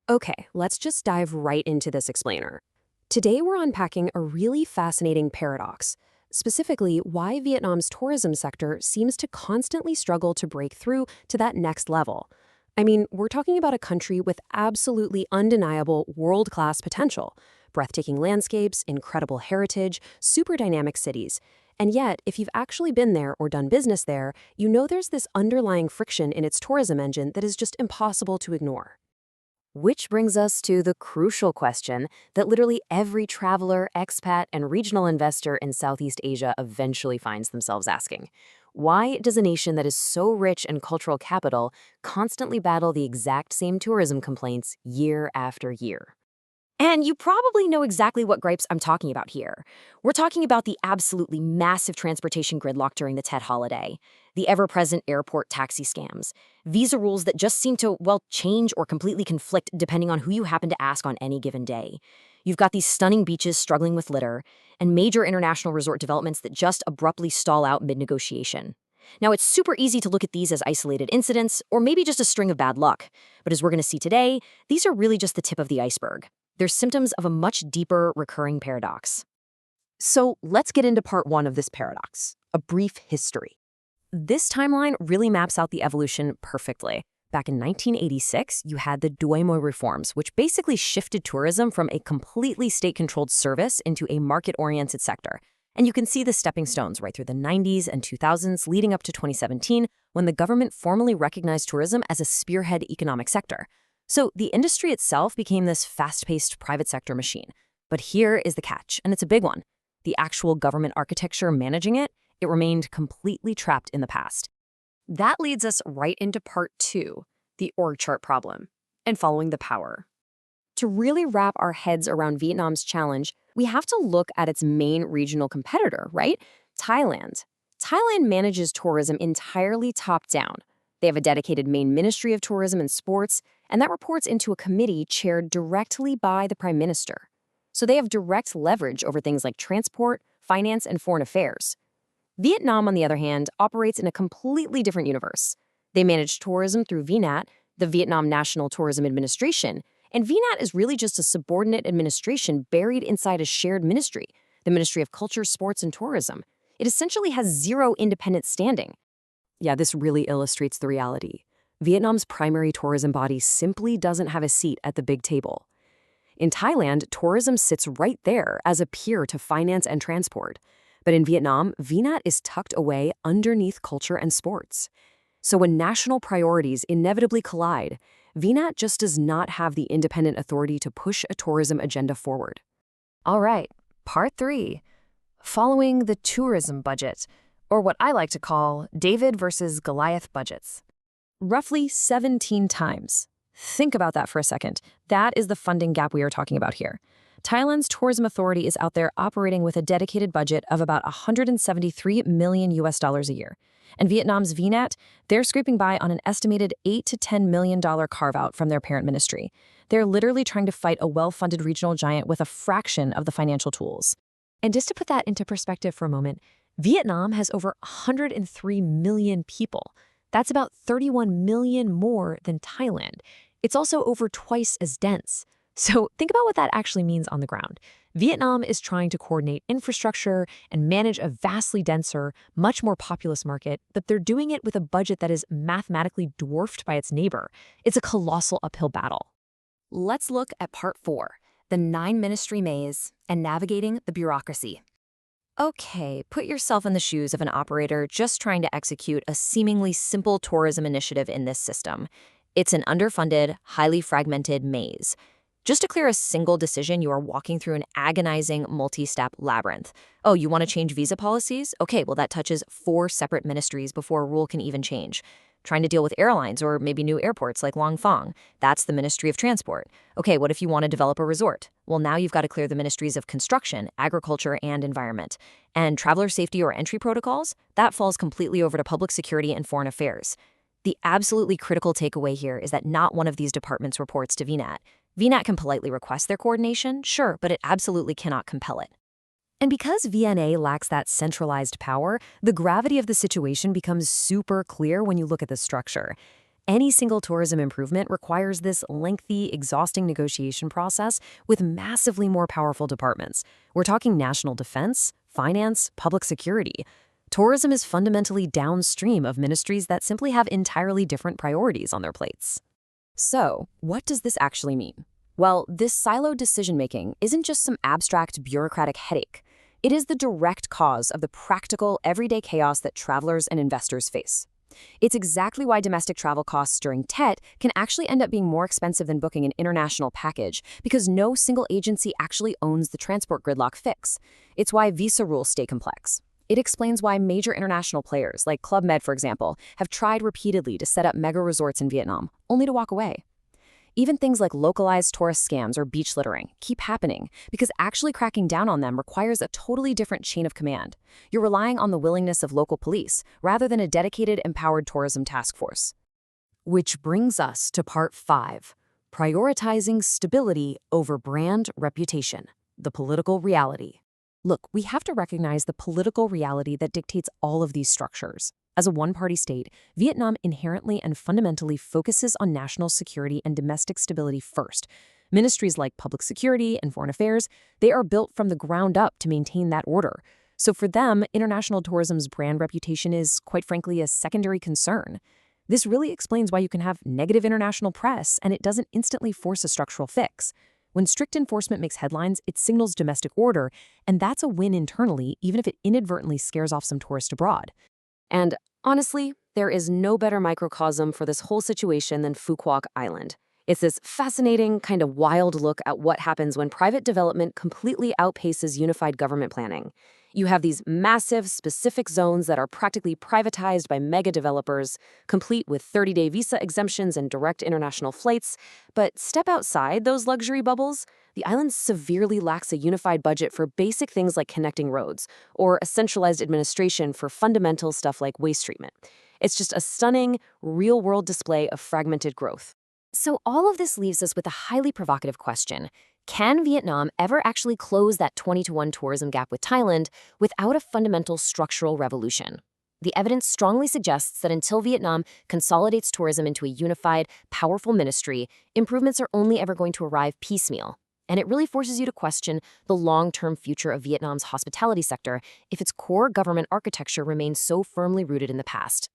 Okay, let's just dive right into this explainer. Today we're unpacking a really fascinating paradox, specifically why Vietnam's tourism sector seems to constantly struggle to break through to that next level. I mean, we're talking about a country with absolutely undeniable world-class potential, breathtaking landscapes, incredible heritage, super dynamic cities. And yet, if you've actually been there or done business there, you know there's this underlying friction in its tourism engine that is just impossible to ignore. Which brings us to the crucial question that literally every traveler, expat, and regional investor in Southeast Asia eventually finds themselves asking. Why does a nation that is so rich in cultural capital constantly battle the exact same tourism complaints year after year? And you probably know exactly what gripes I'm talking about here. We're talking about the absolutely massive transportation gridlock during the Tet holiday, the ever-present airport taxi scams, visa rules that just seem to, well, change or completely conflict depending on who you happen to ask on any given day. You've got these stunning beaches struggling with litter, and major international resort developments that just abruptly stall out mid-negotiation. Now, it's super easy to look at these as isolated incidents, or maybe just a string of bad luck. But as we're going to see today, these are really just the tip of the iceberg. They're symptoms of a much deeper, recurring paradox. So let's get into part one of this paradox, a brief history. This timeline really maps out the evolution perfectly. Back in 1986, you had the Doi Moi reforms, which basically shifted tourism from a completely state-controlled service into a market-oriented sector. And you can see the stepping stones right through the 90s and 2000s leading up to 2017, when the government formally recognized tourism as a spearhead economic sector. So the industry itself became this fast-paced private sector machine. But here is the catch, and it's a big one. The actual government architecture managing it remained completely trapped in the past. That leads us right into part two, the org chart problem, and following the power. To really wrap our heads around Vietnam's challenge, we have to look at its main regional competitor, right? Thailand. Thailand manages tourism entirely top-down. They have a dedicated main Ministry of Tourism and Sports, and that reports into a committee chaired directly by the Prime Minister. So they have direct leverage over things like transport, finance, and foreign affairs. Vietnam, on the other hand, operates in a completely different universe. They manage tourism through VNAT, the Vietnam National Tourism Administration, and VNAT is really just a subordinate administration buried inside a shared ministry, the Ministry of Culture, Sports, and Tourism. It essentially has zero independent standing. Yeah, this really illustrates the reality. Vietnam's primary tourism body simply doesn't have a seat at the big table. In Thailand, tourism sits right there as a peer to finance and transport. But in Vietnam, VNAT is tucked away underneath culture and sports. So when national priorities inevitably collide, VNAT just does not have the independent authority to push a tourism agenda forward. All right, part three, following the tourism budget, or what I like to call David versus Goliath budgets. Roughly 17 times. Think about that for a second. That is the funding gap we are talking about here. Thailand's tourism authority is out there operating with a dedicated budget of about 173 million US dollars a year. And Vietnam's VNAT, they're scraping by on an estimated $8 to $10 million carve-out from their parent ministry. They're literally trying to fight a well-funded regional giant with a fraction of the financial tools. And just to put that into perspective for a moment, Vietnam has over 103 million people. That's about 31 million more than Thailand. It's also over twice as dense. So think about what that actually means on the ground. Vietnam is trying to coordinate infrastructure and manage a vastly denser, much more populous market, but they're doing it with a budget that is mathematically dwarfed by its neighbor. It's a colossal uphill battle. Let's look at part four, the 9-ministry maze and navigating the bureaucracy. Okay, put yourself in the shoes of an operator just trying to execute a seemingly simple tourism initiative in this system. It's an underfunded, highly fragmented maze. Just to clear a single decision, you are walking through an agonizing multi-step labyrinth. Oh, you want to change visa policies? Okay, well that touches 4 separate ministries before a rule can even change. Trying to deal with airlines or maybe new airports like Long Phong, that's the Ministry of Transport. Okay, what if you want to develop a resort? Well, now you've got to clear the ministries of Construction, Agriculture, and Environment. And traveler safety or entry protocols? That falls completely over to Public Security and Foreign Affairs. The absolutely critical takeaway here is that not one of these departments reports to VNAT. VNAT can politely request their coordination, sure, but it absolutely cannot compel it. And because VNA lacks that centralized power, the gravity of the situation becomes super clear when you look at the structure. Any single tourism improvement requires this lengthy, exhausting negotiation process with massively more powerful departments. We're talking national defense, finance, public security. Tourism is fundamentally downstream of ministries that simply have entirely different priorities on their plates. So, what does this actually mean? Well, this siloed decision-making isn't just some abstract bureaucratic headache. It is the direct cause of the practical, everyday chaos that travelers and investors face. It's exactly why domestic travel costs during Tet can actually end up being more expensive than booking an international package, because no single agency actually owns the transport gridlock fix. It's why visa rules stay complex. It explains why major international players, like Club Med for example, have tried repeatedly to set up mega resorts in Vietnam, only to walk away. Even things like localized tourist scams or beach littering keep happening because actually cracking down on them requires a totally different chain of command. You're relying on the willingness of local police rather than a dedicated, empowered tourism task force. Which brings us to part 5, prioritizing stability over brand reputation, the political reality. Look, we have to recognize the political reality that dictates all of these structures. As a one-party state, Vietnam inherently and fundamentally focuses on national security and domestic stability first. Ministries like public security and foreign affairs, they are built from the ground up to maintain that order. So for them, international tourism's brand reputation is, quite frankly, a secondary concern. This really explains why you can have negative international press and it doesn't instantly force a structural fix. When strict enforcement makes headlines, it signals domestic order, and that's a win internally, even if it inadvertently scares off some tourists abroad. And honestly, there is no better microcosm for this whole situation than Phu Quoc Island. It's this fascinating, kind of wild look at what happens when private development completely outpaces unified government planning. You have these massive, specific zones that are practically privatized by mega developers, complete with 30-day visa exemptions and direct international flights. But step outside those luxury bubbles, the island severely lacks a unified budget for basic things like connecting roads, or a centralized administration for fundamental stuff like waste treatment. It's just a stunning, real-world display of fragmented growth. So all of this leaves us with a highly provocative question. Can Vietnam ever actually close that 20-to-1 tourism gap with Thailand without a fundamental structural revolution? The evidence strongly suggests that until Vietnam consolidates tourism into a unified, powerful ministry, improvements are only ever going to arrive piecemeal. And it really forces you to question the long-term future of Vietnam's hospitality sector if its core government architecture remains so firmly rooted in the past.